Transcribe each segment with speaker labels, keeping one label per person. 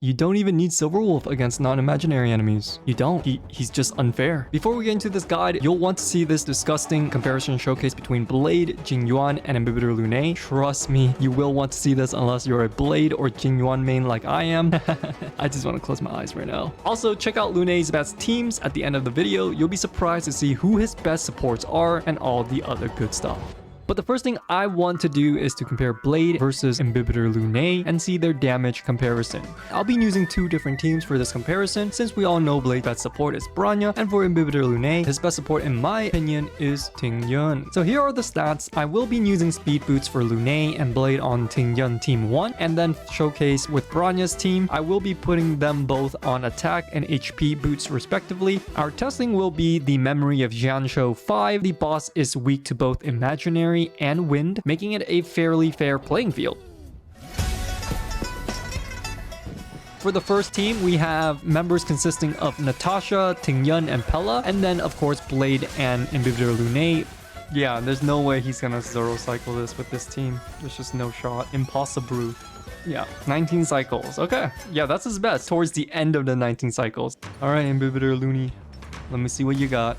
Speaker 1: You don't even need Silverwolf against non-imaginary enemies. You don't. He's just unfair. Before we get into this guide, you'll want to see this disgusting comparison showcase between Blade, Jing Yuan, and Imbibitor Lunae. Trust me, you will want to see this unless you're a Blade or Jing Yuan main like I am. I just want to close my eyes right now. Also, check out Lunae's best teams at the end of the video. You'll be surprised to see who his best supports are and all the other good stuff. But the first thing I want to do is to compare Blade versus Imbibitor Lunae and see their damage comparison. I'll be using two different teams for this comparison since we all know Blade's best support is Bronya, and for Imbibitor Lunae, his best support in my opinion is Tingyun. So here are the stats. I will be using speed boots for Lunae and Blade on Tingyun team 1, and then showcase with Bronya's team. I will be putting them both on attack and HP boots respectively. Our testing will be the memory of Jiansho 5. The boss is weak to both imaginary and wind, making it a fairly fair playing field. For the first team, we have members consisting of Natasha, Tingyun, and Pela, and then of course Blade and Imbibitor Lunae. Yeah, there's no way he's gonna zero cycle this with this team. There's just no shot. Impossible. Yeah, 19 cycles. Okay, yeah, that's his best towards the end of the 19 cycles. All right, Imbibitor Lunae, let me see what you got.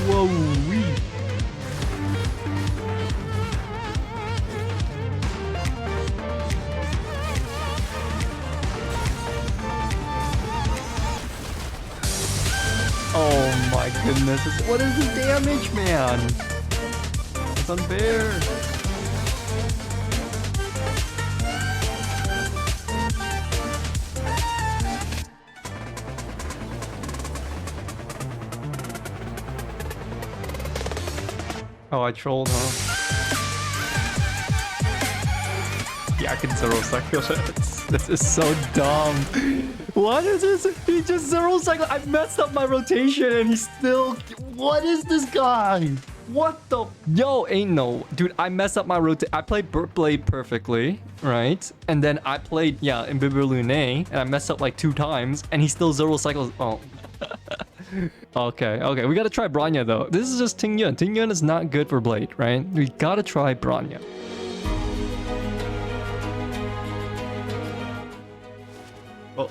Speaker 1: Whoa-wee. Oh my goodness. What is the damage, man? It's unfair. Oh, I trolled, huh? Yeah, I can zero cycle it. This is so dumb. What is this? He just zero cycle. I messed up my rotation and he's still... What is this guy? What the... Yo, ain't no... Dude, I messed up my rotation. I played Blade perfectly, right? And then I played, yeah, Imbibitor Lunae, and I messed up like 2 times, and he still zero cycles... Oh. Okay, we gotta try Bronya though. This is just Tingyun. Tingyun is not good for Blade, right? We gotta try Bronya. Oh.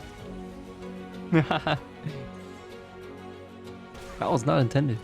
Speaker 1: That was not intended.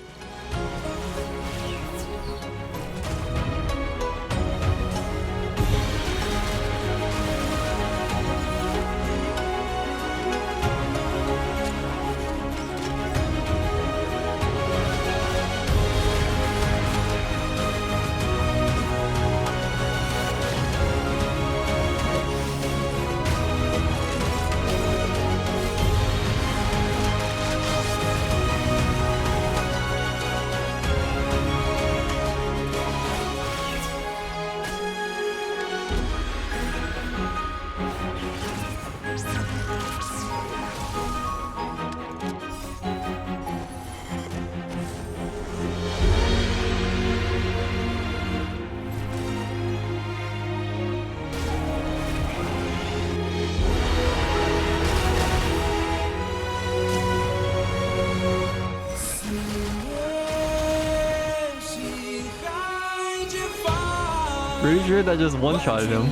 Speaker 1: Pretty sure that just one-shotted him.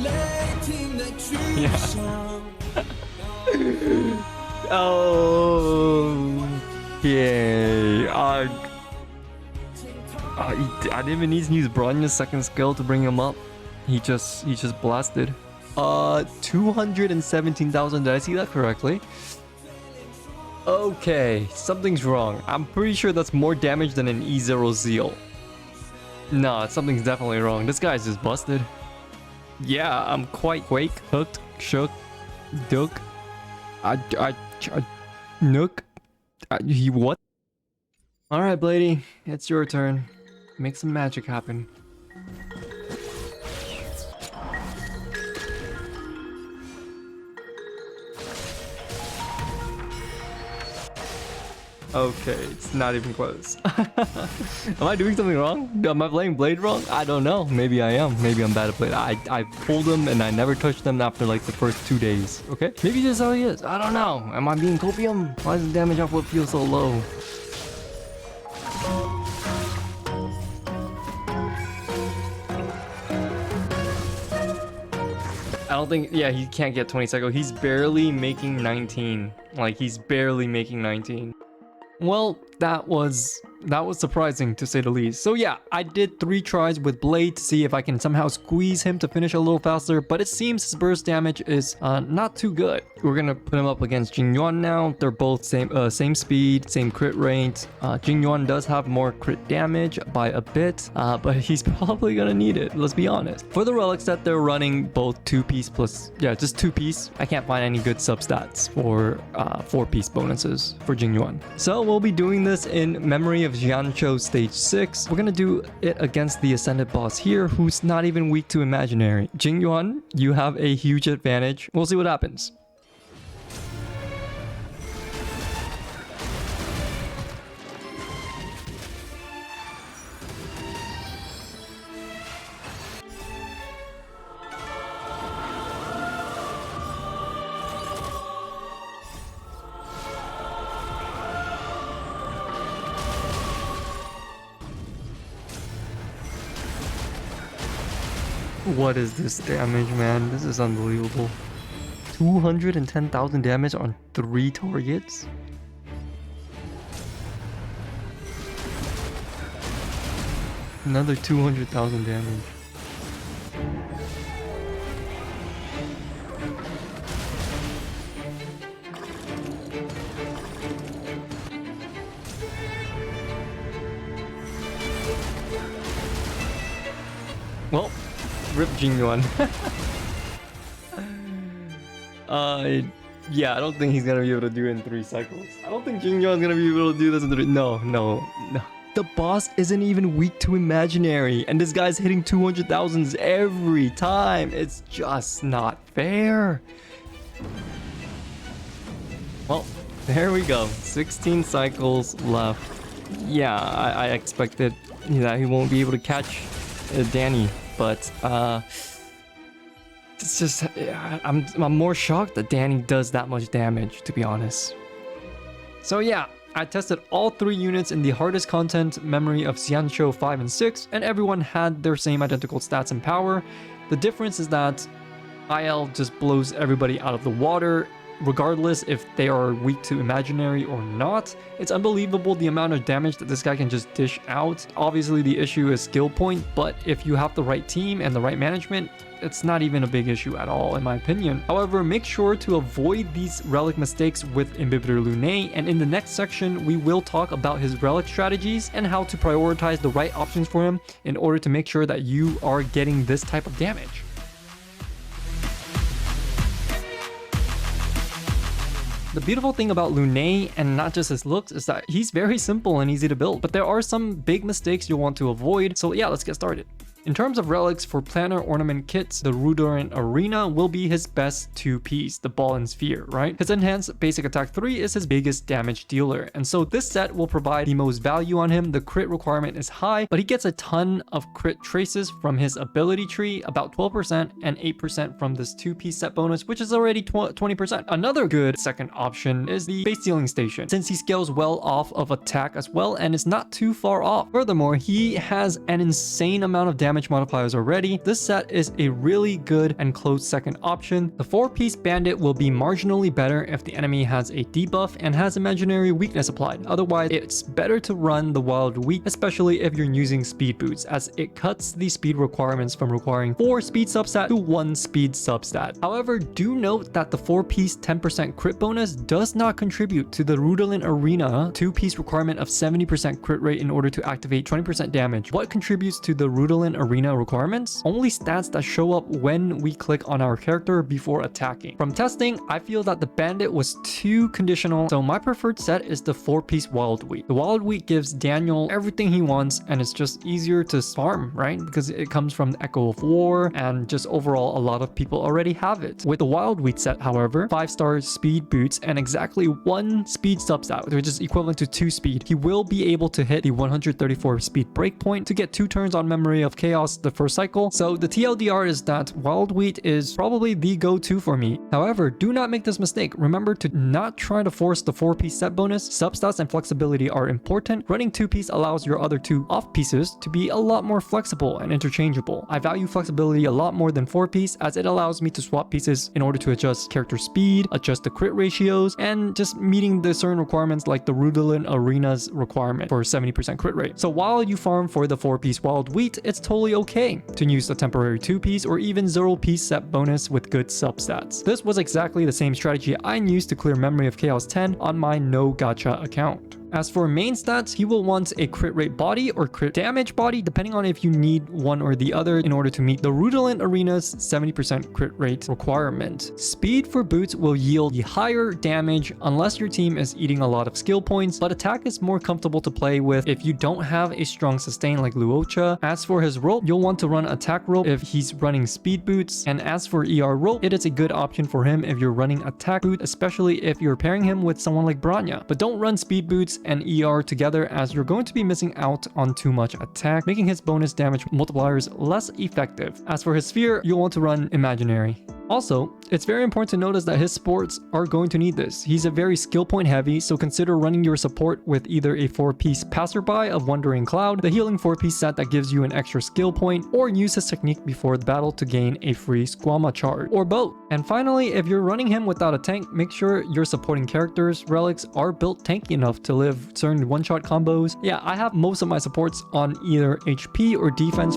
Speaker 1: Yeah. Okay. I didn't even need to use Bronya's second skill to bring him up. He just blasted. 217,000. Did I see that correctly? Okay, something's wrong. I'm pretty sure that's more damage than an E0 Zeal. Nah, something's definitely wrong. This guy's just busted. Yeah, I'm quite quake, hooked, shook, duck. Nook. What? Alright, Bladey, it's your turn. Make some magic happen. Okay, it's not even close. Am I doing something wrong? Am I playing Blade wrong? I don't know. Maybe I am. Maybe I'm bad at Blade. I pulled him and I never touched them after like the first 2 days. Okay? Maybe this is how he is. I don't know. Am I being copium? Why does the damage output feel so low? I don't think, yeah, he can't get 20 cycle. He's barely making 19. Like, he's barely making 19. Well, that was surprising to say the least. So yeah, I did 3 tries with Blade to see if I can somehow squeeze him to finish a little faster, but it seems his burst damage is not too good. We're gonna put him up against Jing Yuan now. They're both same speed, same crit rate. Jing Yuan does have more crit damage by a bit, but he's probably gonna need it, let's be honest. For the relics that they're running, both 2-piece plus, yeah, just 2-piece. I can't find any good substats for 4-piece bonuses for Jing Yuan. So we'll be doing this in memory of Xianzhou stage 6. We're gonna do it against the ascended boss here, who's not even weak to imaginary. Jing Yuan, you have a huge advantage. We'll see what happens. What is this damage, man? This is unbelievable. 210,000 damage on 3 targets? Another 200,000 damage. Well, rip Jing Yuan. Yeah, I don't think he's gonna be able to do it in 3 cycles. I don't think Jing Yuan's gonna be able to do this in 3. No. The boss isn't even weak to imaginary, and this guy's hitting 200,000s every time. It's just not fair. Well, there we go. 16 cycles left. Yeah, I expected that he won't be able to catch Danny, but it's just I'm more shocked that Danny does that much damage, to be honest. So yeah, I tested all 3 units in the hardest content memory of Xianzhou 5 and 6, and everyone had their same identical stats and power. The difference is that IL just blows everybody out of the water, regardless if they are weak to imaginary or not. It's unbelievable the amount of damage that this guy can just dish out. Obviously the issue is skill point, but if you have the right team and the right management, it's not even a big issue at all, in my opinion. However, make sure to avoid these relic mistakes with Imbibitor Lunae, and in the next section we will talk about his relic strategies and how to prioritize the right options for him in order to make sure that you are getting this type of damage. The beautiful thing about Lunae, and not just his looks, is that he's very simple and easy to build, but there are some big mistakes you'll want to avoid, so yeah, let's get started. In terms of relics for planner ornament kits, the Rudolin Arena will be his best 2-piece, the ball and sphere, right? His enhanced basic attack 3 is his biggest damage dealer, and so this set will provide the most value on him. The crit requirement is high, but he gets a ton of crit traces from his ability tree, about 12% and 8% from this 2-piece set bonus, which is already 20%. Another good second option is the base dealing station, since he scales well off of attack as well and is not too far off. Furthermore, he has an insane amount of damage modifiers already. This set is a really good and close second option. The 4-piece bandit will be marginally better if the enemy has a debuff and has imaginary weakness applied. Otherwise, it's better to run the wild weak, especially if you're using speed boots, as it cuts the speed requirements from requiring 4 speed substat to 1 speed substat. However, do note that the 4-piece 10% crit bonus does not contribute to the Rudolin Arena 2-piece requirement of 70% crit rate in order to activate 20% damage. What contributes to the Rudolin Arena requirements, only stats that show up when we click on our character before attacking. From testing, I feel that the bandit was too conditional, so my preferred set is the 4-piece Wild Wheat. The Wild Wheat gives Daniel everything he wants, and it's just easier to farm, right? Because it comes from the Echo of War, and just overall a lot of people already have it. With the Wild Wheat set, however, 5-star speed boots and exactly 1 speed substat, which is equivalent to 2 speed, he will be able to hit the 134 speed breakpoint to get 2 turns on Memory of Chaos the first cycle. So the TLDR is that Wild Wheat is probably the go-to for me. However, do not make this mistake. Remember to not try to force the 4-piece set bonus. Substats and flexibility are important. Running 2-piece allows your other 2 off pieces to be a lot more flexible and interchangeable. I value flexibility a lot more than 4-piece, as it allows me to swap pieces in order to adjust character speed, adjust the crit ratios, and just meeting the certain requirements like the Rudolin Arena's requirement for 70% crit rate. So while you farm for the 4-piece Wild Wheat, it's totally okay to use a temporary 2-piece or even 0-piece set bonus with good substats. This was exactly the same strategy I used to clear Memory of Chaos 10 on my no gacha account. As for main stats, he will want a crit rate body or crit damage body, depending on if you need one or the other in order to meet the Rudolin Arena's 70% crit rate requirement. Speed for boots will yield the higher damage unless your team is eating a lot of skill points, but attack is more comfortable to play with if you don't have a strong sustain like Luocha. As for his rope, you'll want to run attack rope if he's running speed boots, and as for ER rope, it is a good option for him if you're running attack boot, especially if you're pairing him with someone like Bronya. But don't run speed boots and ER together, as you're going to be missing out on too much attack, making his bonus damage multipliers less effective. As for his sphere, you'll want to run imaginary. Also, it's very important to notice that his supports are going to need this. He's a very skill point heavy, so consider running your support with either a 4-piece Passerby of Wandering Cloud, the healing 4-piece set that gives you an extra skill point, or use his technique before the battle to gain a free Squama charge, or both. And finally, if you're running him without a tank, make sure your supporting characters' relics are built tanky enough to live certain one-shot combos. Yeah, I have most of my supports on either HP or defense.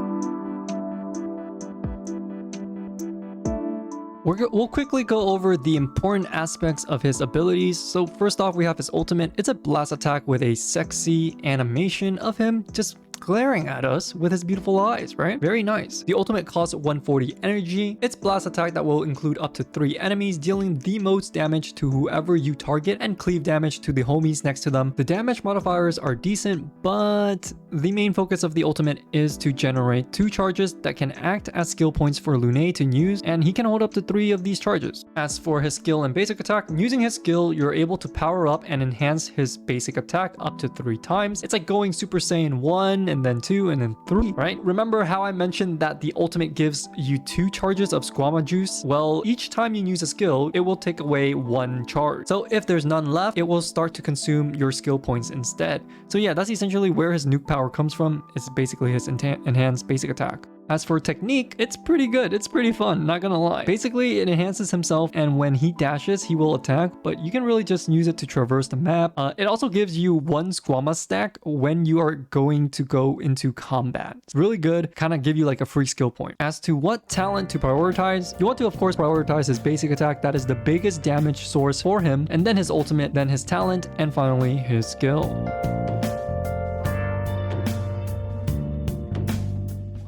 Speaker 1: We'll quickly go over the important aspects of his abilities. So first off, we have his ultimate. It's a blast attack with a sexy animation of him just glaring at us with his beautiful eyes, right? Very nice. The ultimate costs 140 energy. It's blast attack that will include up to 3 enemies, dealing the most damage to whoever you target and cleave damage to the homies next to them. The damage modifiers are decent, but the main focus of the ultimate is to generate 2 charges that can act as skill points for Lunae to use, and he can hold up to 3 of these charges. As for his skill and basic attack, using his skill, you're able to power up and enhance his basic attack up to 3 times. It's like going Super Saiyan 1 and then 2 and then 3, right? Remember how I mentioned that the ultimate gives you 2 charges of Squama juice? Well, each time you use a skill, it will take away 1 charge. So if there's none left, it will start to consume your skill points instead. So yeah, that's essentially where his nuke power comes from. It's basically his enhanced basic attack. As for technique, it's pretty good. It's pretty fun, not gonna lie. Basically, it enhances himself, and when he dashes, he will attack, but you can really just use it to traverse the map. It also gives you 1 Squama stack when you are going to go into combat. It's really good, kind of give you like a free skill point. As to what talent to prioritize, you want to of course prioritize his basic attack. That is the biggest damage source for him, and then his ultimate, then his talent, and finally his skill.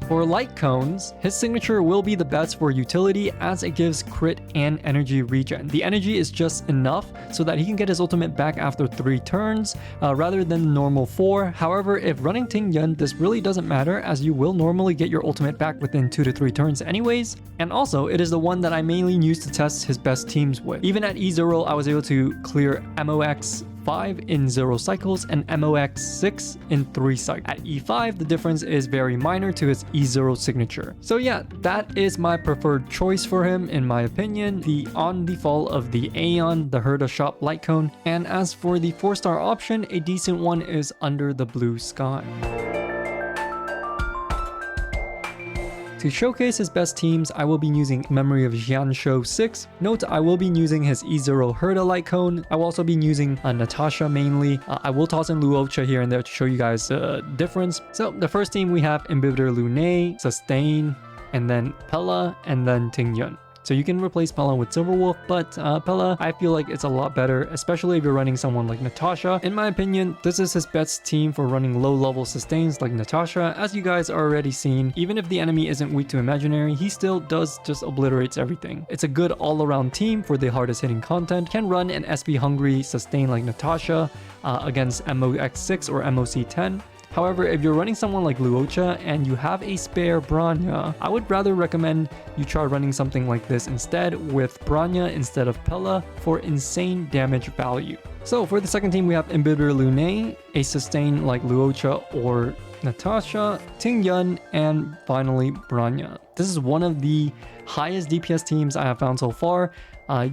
Speaker 1: For light cones, his signature will be the best for utility, as it gives crit and energy regen. The energy is just enough so that he can get his ultimate back after 3 turns rather than the normal 4. However, if running Tingyun, this really doesn't matter, as you will normally get your ultimate back within 2 to 3 turns anyways. And also, it is the one that I mainly use to test his best teams with. Even at E0, I was able to clear MOX 5 in 0 cycles and MOX 6 in 3 cycles. At E5, the difference is very minor to his E0 signature. So yeah, that is my preferred choice for him in my opinion. The on default of the Aeon, the Herta Shop light cone. And as for the 4-star option, a decent one is Under the Blue Sky. To showcase his best teams, I will be using Memory of Xianshou 6. Note, I will be using his E0 Herta light cone. I will also be using Natasha mainly. I will toss in Luocha here and there to show you guys the difference. So the first team we have Imbibitor Lunae, Sustain, and then Pela, and then Tingyun. So you can replace Pela with Silverwolf, but Pela, I feel like it's a lot better, especially if you're running someone like Natasha. In my opinion, this is his best team for running low-level sustains like Natasha. As you guys are already seen, even if the enemy isn't weak to imaginary, he still does just obliterates everything. It's a good all-around team for the hardest hitting content, can run an SP hungry sustain like Natasha against MOX6 or MOC10. However, if you're running someone like Luocha and you have a spare Bronya, I would rather recommend you try running something like this instead, with Bronya instead of Pela for insane damage value. So for the second team, we have Imbibitor Lunae, a sustain like Luocha or Natasha, Tingyun, and finally Bronya. This is one of the highest DPS teams I have found so far.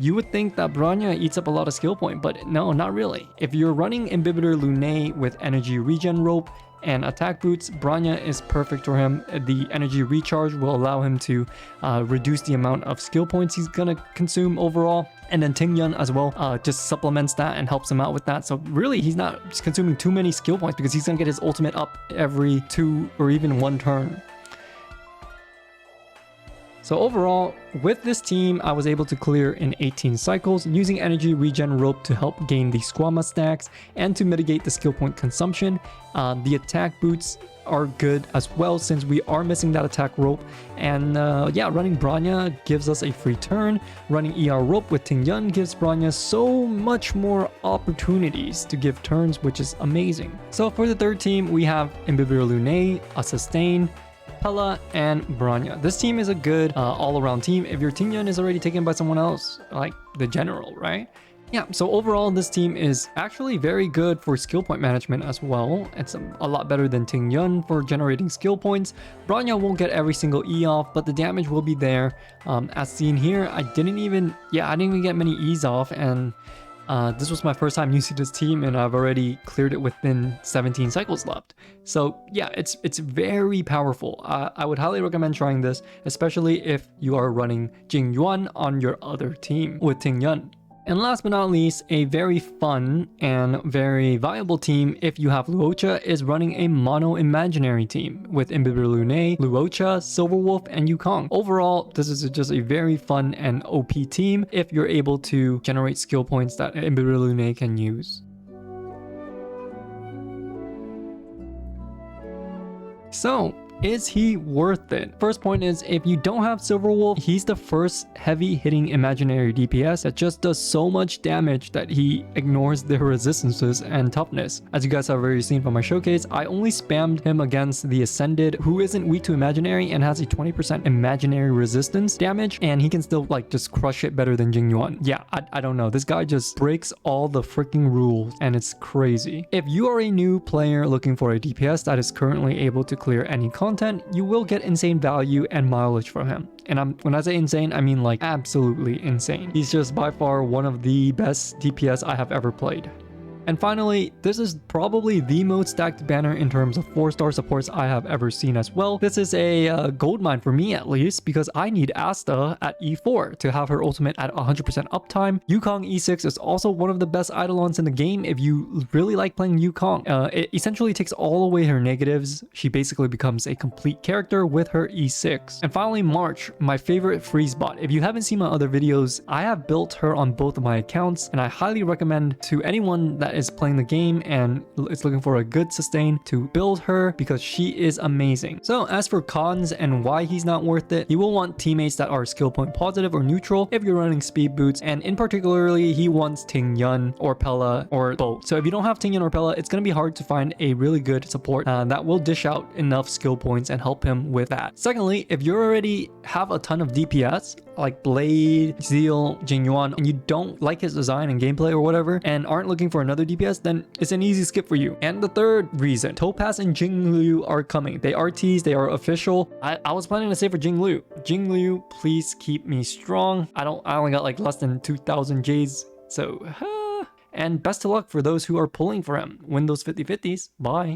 Speaker 1: You would think that Bronya eats up a lot of skill point, but no, not really. If you're running Imbibitor Lunae with energy regen rope and attack boots, Bronya is perfect for him. The energy recharge will allow him to reduce the amount of skill points he's gonna consume overall. And then Tingyun as well just supplements that and helps him out with that. So really, he's not consuming too many skill points because he's gonna get his ultimate up every 2 or even 1 turn. So overall, with this team, I was able to clear in 18 cycles using energy regen rope to help gain the Squama stacks and to mitigate the skill point consumption. The attack boots are good as well since we are missing that attack rope. And yeah, running Bronya gives us a free turn. Running ER rope with Tingyun gives Bronya so much more opportunities to give turns, which is amazing. So for the third team, we have Imbibitor Lunae, a sustain, Pela, and Bronya. This team is a good all-around team if your Tingyun is already taken by someone else, like the general, right? Yeah, so overall, this team is actually very good for skill point management as well. It's a lot better than Tingyun for generating skill points. Bronya won't get every single E off, but the damage will be there. As seen here, I didn't even get many E's off, and this was my first time using this team, and I've already cleared it within 17 cycles left. So yeah, it's very powerful. I would highly recommend trying this, especially if you are running Jing Yuan on your other team with Tingyun. And last but not least, a very fun and very viable team if you have Luocha is running a mono imaginary team with Imbibitor Lunae, Luocha, Silverwolf, and Yukong. Overall, this is just a very fun and OP team if you're able to generate skill points that Imbibitor Lunae can use. So, is he worth it? First point is, if you don't have Silverwolf, he's the first heavy hitting imaginary DPS that just does so much damage that he ignores their resistances and toughness. As you guys have already seen from my showcase, I only spammed him against the Ascended, who isn't weak to imaginary and has a 20% imaginary resistance damage, and he can still like just crush it better than Jing Yuan. Yeah, I don't know. This guy just breaks all the freaking rules, and it's crazy. If you are a new player looking for a DPS that is currently able to clear any content, you will get insane value and mileage from him. And when I say insane, I mean like absolutely insane. He's just by far one of the best DPS I have ever played. And finally, this is probably the most stacked banner in terms of 4-star supports I have ever seen as well. This is a goldmine for me at least, because I need Asta at E4 to have her ultimate at 100% uptime. Yukong E6 is also one of the best Eidolons in the game if you really like playing Yukong. It essentially takes all away her negatives. She basically becomes a complete character with her E6. And finally, March, my favorite freeze bot. If you haven't seen my other videos, I have built her on both of my accounts, and I highly recommend to anyone that is playing the game and is looking for a good sustain to build her, because she is amazing. So as for cons and why he's not worth it, he will want teammates that are skill point positive or neutral if you're running speed boots, and in particularly he wants Tingyun or Pela or both. So if you don't have Tingyun or Pela, it's going to be hard to find a really good support that will dish out enough skill points and help him with that. Secondly, if you already have a ton of DPS like Blade, Zeal, Jing Yuan, and you don't like his design and gameplay or whatever, and aren't looking for another DPS, then it's an easy skip for you. And the third reason, Topaz and Jinglu are coming. They are teased, they are official. I was planning to say for Jinglu, please keep me strong. I only got like less than 2,000 J's, so and best of luck for those who are pulling for him. Win those 50-50s. Bye.